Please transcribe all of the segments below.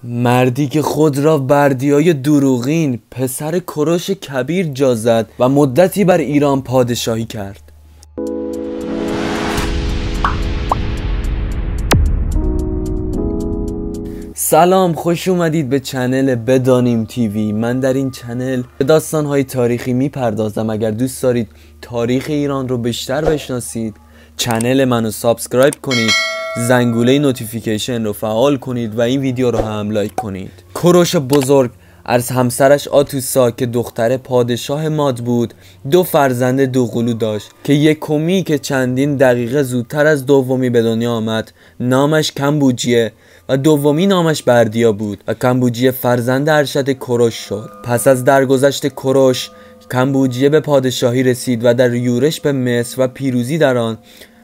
مردی که خود را بردیای دروغین پسر کوروش کبیر جا زد و مدتی بر ایران پادشاهی کرد. سلام، خوش اومدید به چنل بدانیم تیوی. من در این چنل به داستانهای تاریخی میپردازم. اگر دوست دارید تاریخ ایران رو بیشتر بشناسید، چنل منو سابسکرایب کنید، زنگوله نوتیفیکیشن رو فعال کنید و این ویدیو رو هم لایک کنید. کوروش بزرگ از همسرش آتوسا که دختر پادشاه ماد بود 2 فرزند دوقلو داشت که یکمی که چندین دقیقه زودتر از دومی به دنیا آمد نامش کمبوجیه و دومی نامش بردیا بود و کمبوجیه فرزند ارشد کوروش شد. پس از درگذشت کوروش، کمبوجیه به پادشاهی رسید و در یورش به مصر و پیروزی در آن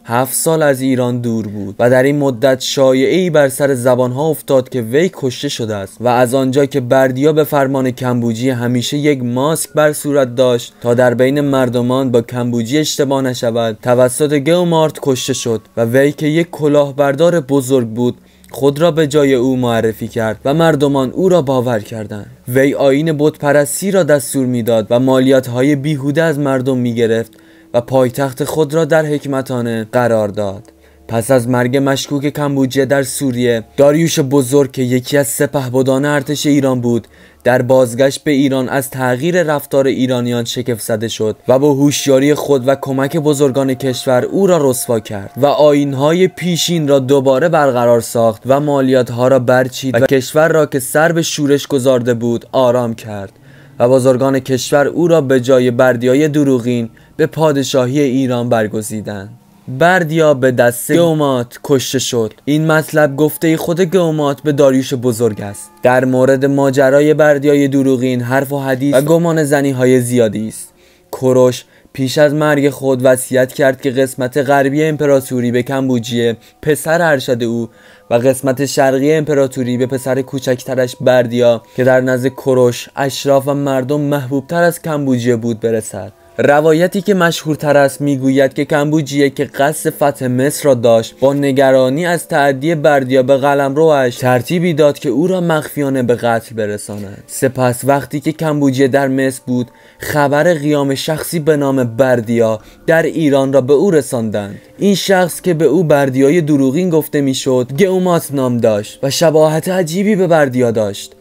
7 سال از ایران دور بود و در این مدت شایعه‌ای بر سر زبانها افتاد که وی کشته شده است و از آنجا که بردیا به فرمان کمبوجیه همیشه یک ماسک بر صورت داشت تا در بین مردمان با کمبوجیه اشتباه نشود، توسط گئومارت کشته شد و وی که یک کلاهبردار بزرگ بود خود را به جای او معرفی کرد و مردمان او را باور کردند. وی آیین بت پرستی را دستور میداد و مالیات‌های بیهوده از مردم می‌گرفت و پایتخت خود را در حکمتانه قرار داد. پس از مرگ مشکوک کمبوجیه در سوریه، داریوش بزرگ که یکی از سپهبدان ارتش ایران بود در بازگشت به ایران از تغییر رفتار ایرانیان شگفت زده شد و با هوشیاری خود و کمک بزرگان کشور او را رسوا کرد و آیین‌های پیشین را دوباره برقرار ساخت و مالیات‌ها را برچید و کشور را که سر به شورش گذارده بود آرام کرد و بزرگان کشور او را به جای بردیای دروغین به پادشاهی ایران برگزیدند. بردیا به دست گئومات کشته شد. این مطلب گفته خود گئومات به داریوش بزرگ است. در مورد ماجرای بردیای دروغین حرف و حدیث و گمان زنی های زیادی است. کوروش پیش از مرگ خود وصیت کرد که قسمت غربی امپراتوری به کمبوجیه پسر ارشد او و قسمت شرقی امپراتوری به پسر کوچکترش بردیا که در نزد کوروش اشراف و مردم محبوبتر از کمبوجیه بود برسد. روایتی که مشهورتر است میگوید که کمبوجیه که قصد فتح مصر را داشت با نگرانی از تعدی بردیا به قلمروش ترتیبی داد که او را مخفیانه به قتل برساند. سپس وقتی که کمبوجیه در مصر بود خبر قیام شخصی به نام بردیا در ایران را به او رساندند. این شخص که به او بردیای دروغین گفته میشد گئومات نام داشت و شباهت عجیبی به بردیا داشت.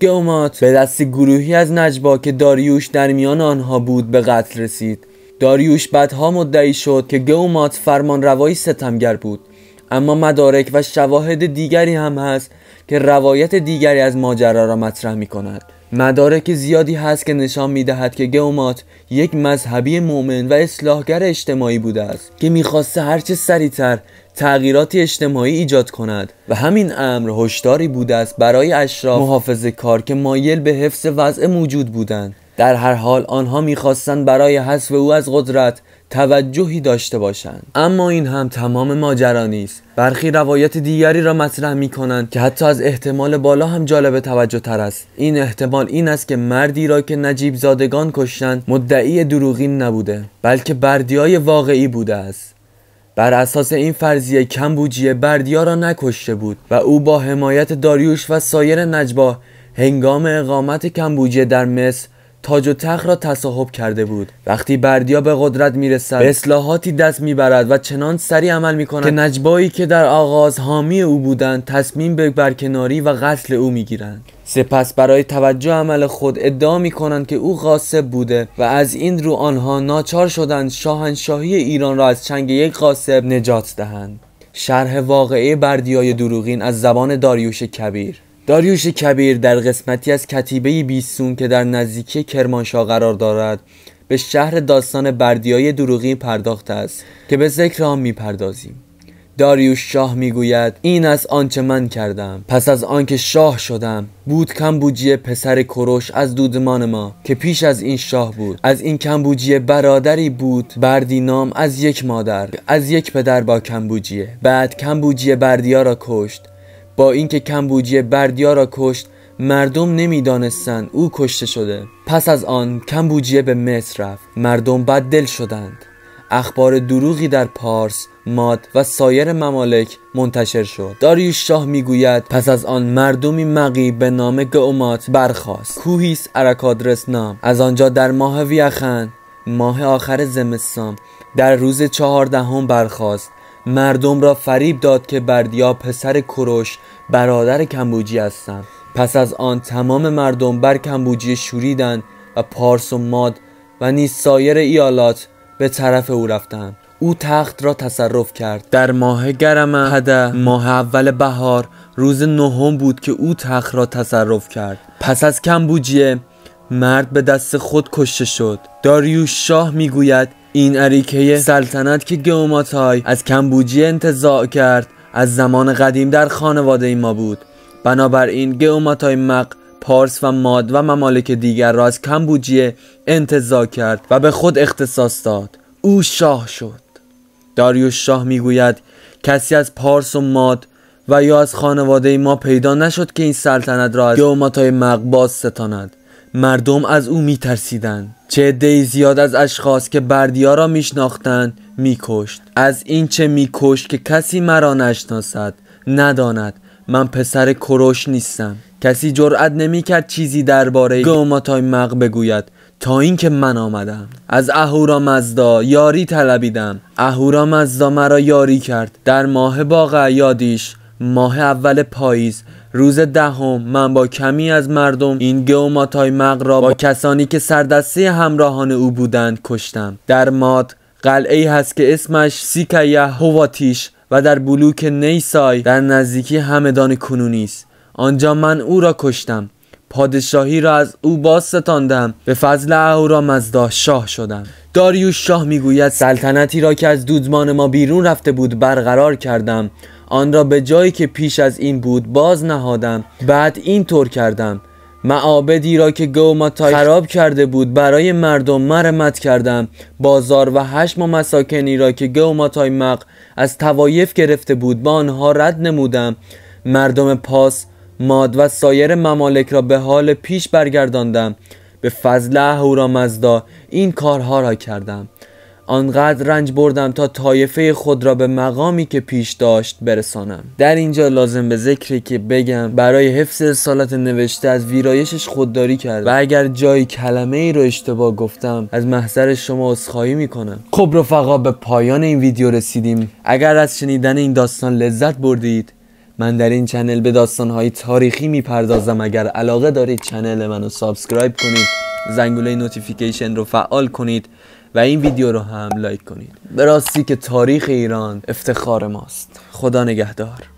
گئومات به دست گروهی از نجبا که داریوش در میان آنها بود به قتل رسید. داریوش بعدها مدعی شد که گئومات فرمانروایی ستمگر بود، اما مدارک و شواهد دیگری هم هست که روایت دیگری از ماجرا را مطرح می کند. مدارک زیادی هست که نشان می دهد که گئومات یک مذهبی مؤمن و اصلاحگر اجتماعی بوده است که می‌خواسته هرچه سریعتر تغییراتی اجتماعی ایجاد کند و همین امر هشداری بوده است برای اشراف محافظه‌کار که مایل به حفظ وضع موجود بودند. در هر حال آنها می‌خواستند برای حذف او از قدرت توجهی داشته باشند. اما این هم تمام ماجرا نیست. برخی روایت دیگری را مطرح می‌کنند که حتی از احتمال بالا هم جالب توجه تر است. این احتمال این است که مردی را که نجیب زادگان کشتند مدعی دروغین نبوده، بلکه بردیای واقعی بوده است. بر اساس این فرضیه کمبوجیه بردیا را نکشته بود و او با حمایت داریوش و سایر نجبا هنگام اقامت کمبوجیه در مصر تاج و تخت را تصاحب کرده بود. وقتی بردیا به قدرت میرسد به اصلاحاتی دست میبرد و چنان سریع عمل میکند که نجبایی که در آغاز حامی او بودند تصمیم به برکناری و قتل او میگیرند. سپس برای توجه عمل خود ادعا میکنند که او غاصب بوده و از این رو آنها ناچار شدند شاهنشاهی ایران را از چنگ یک غاصب نجات دهند. شرح واقعه بردیای دروغین از زبان داریوش کبیر. داریوش کبیر در قسمتی از کتیبه بیستون که در نزدیکی کرمانشاه قرار دارد به شهر داستان بردیای دروغین پرداخته است که به ذکر آن میپردازیم. داریوش شاه میگوید این از آنچه من کردم. پس از آنکه شاه شدم بود کمبوجیه پسر کوروش از دودمان ما که پیش از این شاه بود. از این کمبوجیه برادری بود بردی نام از یک مادر از یک پدر با کمبوجیه. بعد کمبوجیه بردیا را کشت. با اینکه کمبوجیه بردیا را کشت مردم نمیدانستند او کشته شده. پس از آن کمبوجیه به مصر رفت. مردم بددل شدند. اخبار دروغی در پارس ماد و سایر ممالک منتشر شد. داریوش شاه میگوید پس از آن مردمی مغی به نام گئومات برخاست، کوهی است اراکادرس نام. از آنجا در ماه ویاخن، ماه آخر زمستان، در روز 14 برخاست. مردم را فریب داد که بردیا پسر کوروش برادر کمبوجی هستند. پس از آن تمام مردم بر کمبوجی شوریدند و پارس و ماد و نیز سایر ایالات به طرف او رفتند. او تخت را تصرف کرد. در ماه گرمه هده، ماه اول بهار، روز 9 بود که او تخت را تصرف کرد. پس از کمبوجیه مرد به دست خود کشته شد. داریوش شاه میگوید این اریکه سلطنت که گئوماتای از کمبوجیه انتزاع کرد از زمان قدیم در خانواده ما بود. بنابراین گئوماتای مغ، پارس و ماد و ممالک دیگر را از کمبوجیه انتزاع کرد و به خود اختصاص داد. او شاه شد. داریوش شاه میگوید کسی از پارس و ماد و یا از خانواده ما پیدا نشد که این سلطنت را از گئوماتای مغ باز ستاند. مردم از او میترسیدند. چه عده‌ای زیاد از اشخاص که بردیا را میشناختند میکشت. از این چه میکشت که کسی مرا نشناسد، نداند من پسر کوروش نیستم. کسی جرأت نمیکرد چیزی درباره گئوماتای مغ بگوید تا اینکه من آمدم. از اهورامزدا یاری طلبیدم. اهورامزدا مرا یاری کرد. در ماه باقعیادیش، ماه اول پاییز، روز 10 من با کمی از مردم این گئوماتای مغ را با کسانی که سردسته همراهان او بودند کشتم. در ماد قلعه‌ای هست که اسمش سیکایه هواتیش و در بلوک نیسای در نزدیکی همدان کنونی است. آنجا من او را کشتم. پادشاهی را از او باز ستاندم. به فضل اهورامزدا شاه شدم. داریوش شاه میگوید سلطنتی را که از دودمان ما بیرون رفته بود برقرار کردم. آن را به جایی که پیش از این بود باز نهادم. بعد این طور کردم. معابدی را که گئوماتای خراب کرده بود برای مردم مرمت کردم. بازار و حشم و مساکنی را که گئوماتای مغ از طوایف گرفته بود با آنها رد نمودم. مردم پاس، ماد و سایر ممالک را به حال پیش برگرداندم. به فضل اهورامزدا این کارها را کردم. آنقدر رنج بردم تا طایفه خود را به مقامی که پیش داشت برسانم. در اینجا لازم به ذکری که بگم برای حفظ رسالت نوشته از ویرایشش خودداری کرد و اگر جایی کلمه ای رو اشتباه گفتم از محضر شما عذرخواهی میکنم. خب رفقا، به پایان این ویدیو رسیدیم. اگر از شنیدن این داستان لذت بردید، من در این چنل به داستانهای تاریخی میپردازم. اگر علاقه دارید چنل منو سابسکرایب کنید، زنگوله نوتیفیکیشن رو فعال کنید و این ویدیو رو هم لایک کنید. به راستی که تاریخ ایران افتخار ماست. خدا نگهدار.